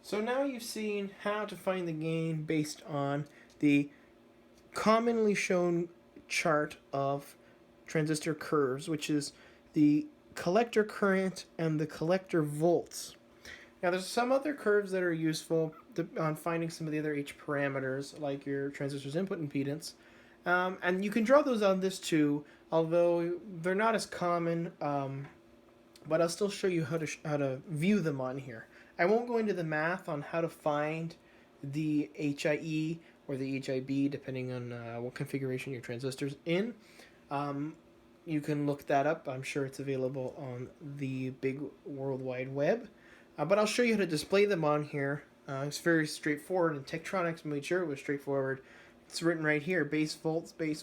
So now you've seen how to find the gain based on the commonly shown chart of transistor curves, which is the collector current and the collector volts. Now there's some other curves that are useful on finding some of the other H parameters, like your transistor's input impedance. And you can draw those on this too, although they're not as common, but I'll still show you how to view them on here. I won't go into the math on how to find the HIE or the HIB, depending on what configuration your transistor's in. You can look that up. I'm sure it's available on the big World Wide Web. But I'll show you how to display them on here. It's very straightforward, and Tektronix made sure it was straightforward. It's written right here, base volts, base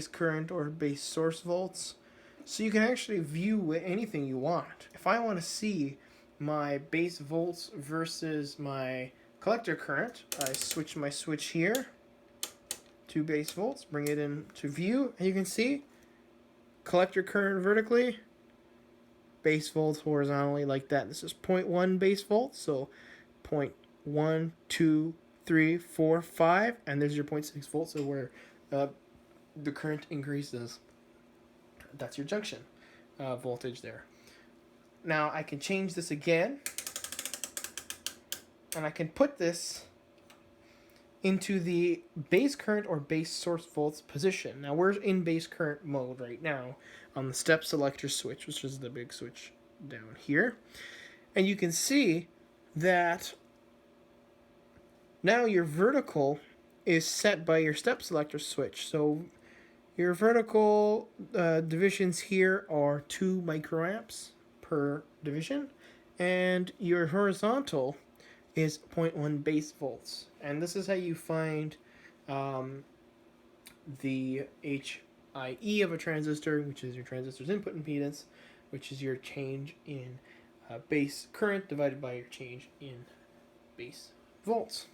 current, or base source volts. So you can actually view anything you want. If I want to see my base volts versus my collector current, I switch my switch here to base volts, bring it in to view, and you can see collector current vertically, base volts horizontally like that. This is 0.1 base volts, so 0.1, 2, 3, 4, 5, and there's your 0.6 volts, so where the current increases. That's your junction voltage there. Now I can change this again, and I can put this into the base current or base source volts position. Now we're in base current mode right now on the step selector switch, which is the big switch down here. And you can see that now your vertical is set by your step selector switch. So your vertical divisions here are 2 microamps per division, and your horizontal is 0.1 base volts. And this is how you find the HIE of a transistor, which is your transistor's input impedance, which is your change in base current divided by your change in base volts.